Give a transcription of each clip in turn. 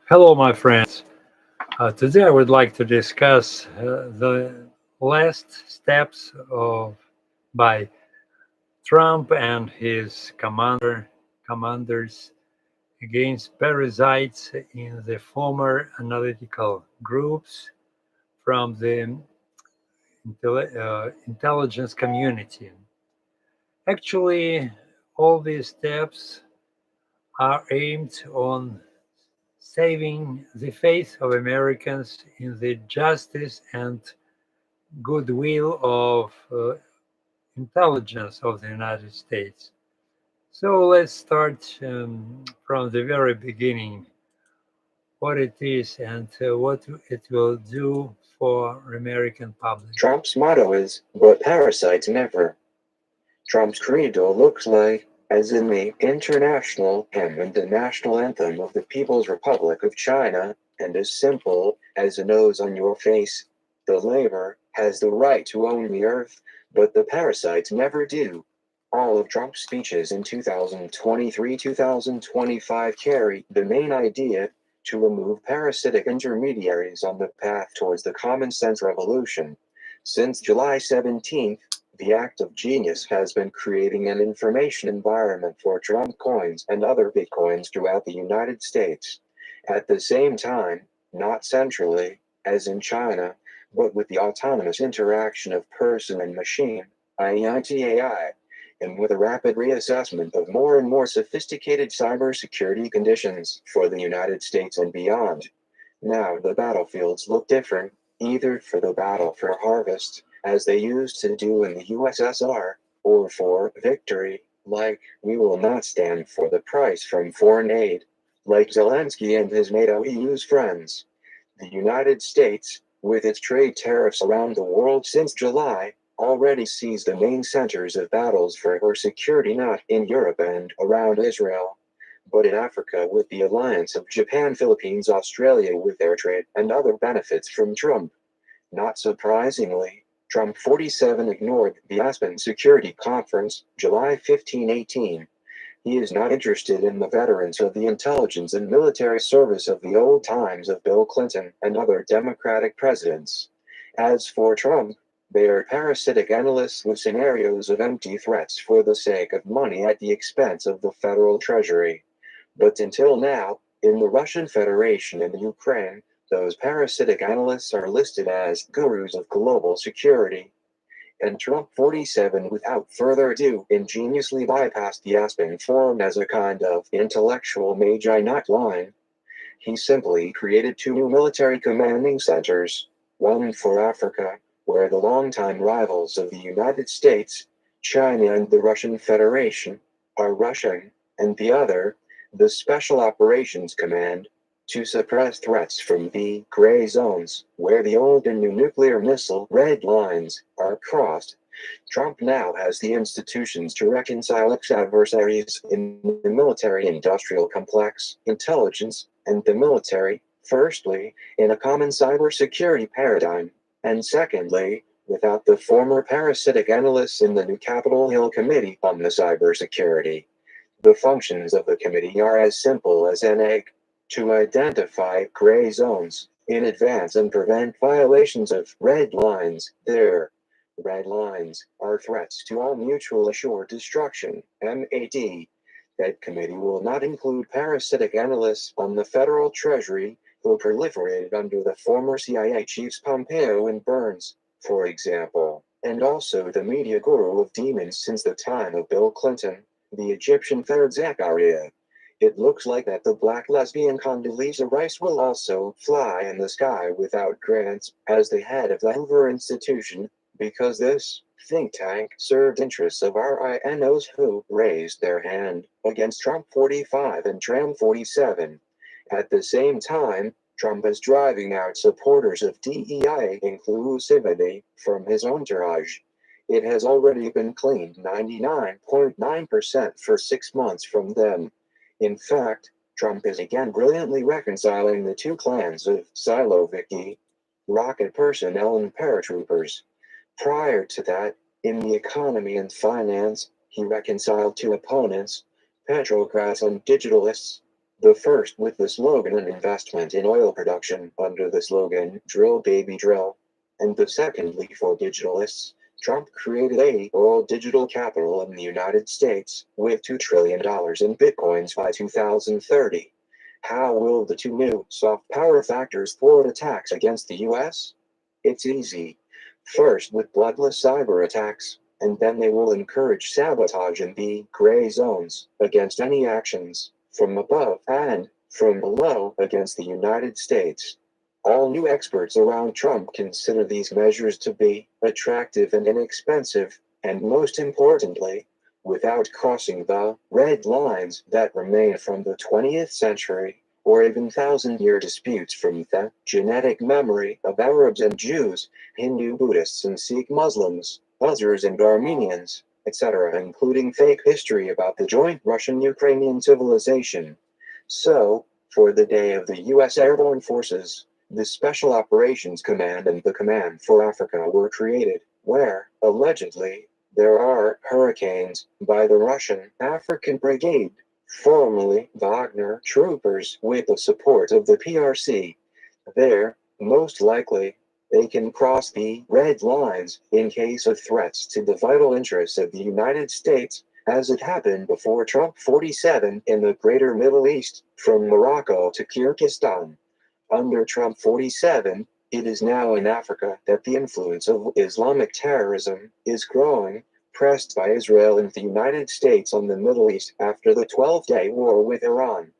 Hello, my friends. Today I would like to discuss the last steps of by Trump and his commanders against parasites in the former analytical groups from the intelligence community. Actually, all these steps are aimed on saving the faith of Americans in the justice and goodwill of intelligence of the United States. So let's start from the very beginning, what it is and what it will do for American public. Trump's motto is, but parasites never. Trump's credo looks like, as in the international hymn and the national anthem of the People's Republic of China, and as simple as a nose on your face. The labor has the right to own the earth, but the parasites never do. All of Trump's speeches in 2023-2025 carry the main idea to remove parasitic intermediaries on the path towards the common sense revolution. Since July 17th, the act of genius has been creating an information environment for Trump coins and other bitcoins throughout the United States. At the same time, not centrally, as in China, but with the autonomous interaction of person and machine, IITAI, and with a rapid reassessment of more and more sophisticated cybersecurity conditions for the United States and beyond. Now the battlefields look different, either for the battle for harvest, as they used to do in the USSR, or for victory, like we will not stand for the price from foreign aid, like Zelensky and his NATO EU's friends. The United States, with its trade tariffs around the world since July, already sees the main centers of battles for her security not in Europe and around Israel, but in Africa with the alliance of Japan, Philippines, Australia with their trade and other benefits from Trump. Not surprisingly, Trump 47 ignored the Aspen Security Conference, July 15-18. He is not interested in the veterans of the intelligence and military service of the old times of Bill Clinton and other Democratic presidents. As for Trump, they are parasitic analysts with scenarios of empty threats for the sake of money at the expense of the federal treasury. But until now, in the Russian Federation and the Ukraine, those parasitic analysts are listed as gurus of global security. And Trump 47 without further ado ingeniously bypassed the Aspen Forum as a kind of intellectual magi not line. He simply created two new military commanding centers, one for Africa, where the longtime rivals of the United States, China and the Russian Federation, are rushing, and the other, the Special Operations Command, to suppress threats from the gray zones, where the old and new nuclear missile red lines are crossed. Trump now has the institutions to reconcile its adversaries in the military-industrial complex, intelligence, and the military, firstly, in a common cybersecurity paradigm, and secondly, without the former parasitic analysts in the new Capitol Hill Committee on the Cybersecurity. The functions of the committee are as simple as an egg: to identify gray zones in advance and prevent violations of red lines. Their red lines are threats to all mutual assured destruction, MAD. That committee will not include parasitic analysts on the federal treasury who proliferated under the former CIA chiefs Pompeo and Burns, for example, and also the media guru of demons since the time of Bill Clinton, the Egyptian third Zachariah. It looks like that the black lesbian Condoleezza Rice will also fly in the sky without grants as the head of the Hoover Institution, because this think tank served interests of RINOs who raised their hand against Trump 45 and Tram 47. At the same time, Trump is driving out supporters of DEI inclusivity from his entourage. It has already been cleaned 99.9% for 6 months from them. In fact, Trump is again brilliantly reconciling the two clans of Siloviki, rocket personnel and paratroopers. Prior to that, in the economy and finance, he reconciled two opponents, petrocrats and digitalists. The first with the slogan an investment in oil production under the slogan Drill Baby Drill, and the secondly for digitalists. Trump created a all digital capital in the United States with $2 trillion in bitcoins by 2030. How will the two new soft power factors thwart attacks against the US? It's easy. First, with bloodless cyber attacks, and then they will encourage sabotage in the gray zones against any actions from above and from below against the United States. All new experts around Trump consider these measures to be attractive and inexpensive, and most importantly, without crossing the red lines that remain from the 20th century, or even thousand-year disputes from the genetic memory of Arabs and Jews, Hindu Buddhists and Sikh Muslims, Uzbeks and Armenians, etc., including fake history about the joint Russian-Ukrainian civilization. So, for the day of the U.S. Airborne Forces, the Special Operations Command and the Command for Africa were created, where, allegedly, there are hurricanes by the Russian African Brigade, formerly Wagner troopers with the support of the PRC. There, most likely, they can cross the red lines in case of threats to the vital interests of the United States, as it happened before Trump 47 in the greater Middle East, from Morocco to Kyrgyzstan. Under Trump 47, it is now in Africa that the influence of Islamic terrorism is growing, pressed by Israel and the United States on the Middle East after the 12-day war with Iran.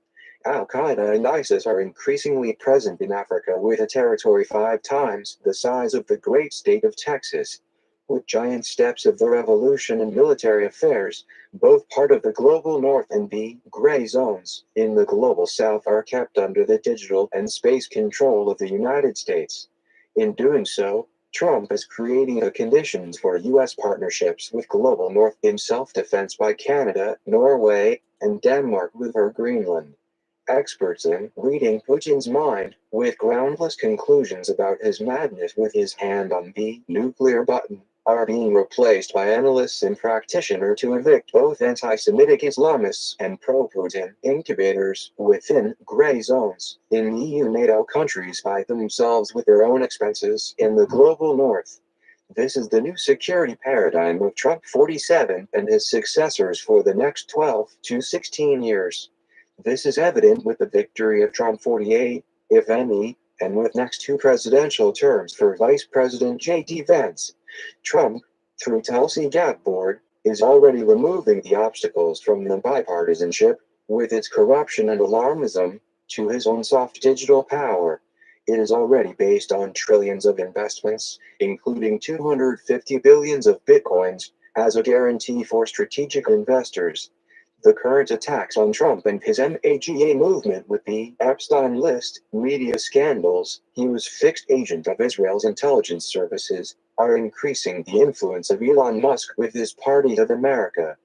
Al-Qaeda and ISIS are increasingly present in Africa with a territory 5 times the size of the great state of Texas. With giant steps of the revolution and military affairs, both part of the global north and the gray zones in the global south are kept under the digital and space control of the United States. In doing so, Trump is creating the conditions for U.S. partnerships with global north in self-defense by Canada, Norway, and Denmark with her Greenland. Experts in reading Putin's mind, with groundless conclusions about his madness with his hand on the nuclear button, are being replaced by analysts and practitioners to evict both anti-Semitic Islamists and pro-Putin incubators within gray zones in EU-NATO countries by themselves with their own expenses in the global north. This is the new security paradigm of Trump 47 and his successors for the next 12 to 16 years. This is evident with the victory of Trump 48, if any, and with next 2 presidential terms for Vice President J.D. Vance. Trump, through Tulsi Gabboard, is already removing the obstacles from the bipartisanship, with its corruption and alarmism, to his own soft digital power. It is already based on trillions of investments, including 250 billions of bitcoins, as a guarantee for strategic investors. The current attacks on Trump and his MAGA movement with the Epstein List, media scandals, he was fixed agent of Israel's intelligence services, are increasing the influence of Elon Musk with his Party of America.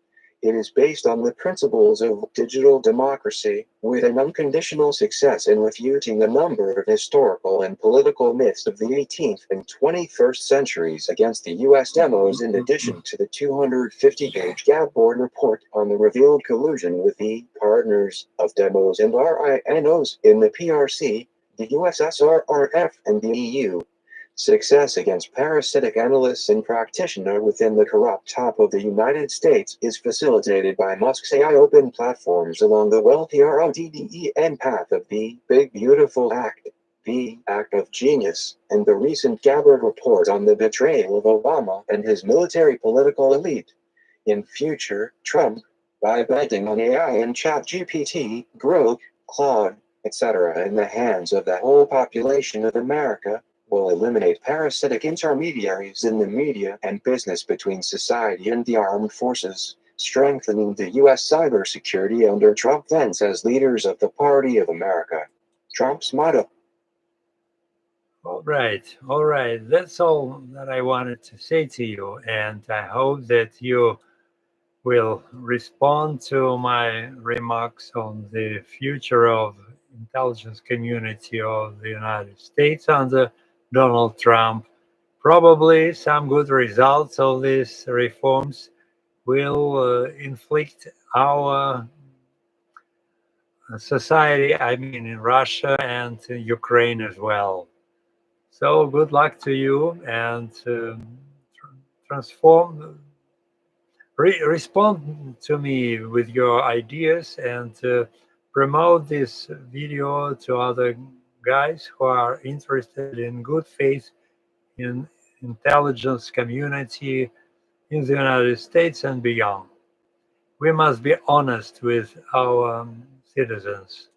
It is based on the principles of digital democracy, with an unconditional success in refuting a number of historical and political myths of the 18th and 21st centuries against the U.S. demos, in addition to the 250-page Gabboard report on the revealed collusion with the partners of Demos and RINOs in the PRC, the USSR, RF, and the EU. Success against parasitic analysts and practitioners within the corrupt top of the United States is facilitated by Musk's AI open platforms along the well-PRODDEN path of the Big Beautiful Act, the Act of Genius, and the recent Gabboard report on the betrayal of Obama and his military political elite. In future, Trump, by betting on AI and ChatGPT, Grok, Claude, etc. in the hands of the whole population of America, will eliminate parasitic intermediaries in the media and business between society and the armed forces, strengthening the U.S. cybersecurity under Trump Vance as leaders of the Party of America. Trump's motto. All right. That's all that I wanted to say to you, and I hope that you will respond to my remarks on the future of intelligence community of the United States under Donald Trump. Probably some good results of these reforms will inflict our society, I mean in Russia and in Ukraine as well. So good luck to you, and transform, respond to me with your ideas, and promote this video to other guys who are interested in good faith in intelligence community in the United States and beyond. We must be honest with our citizens.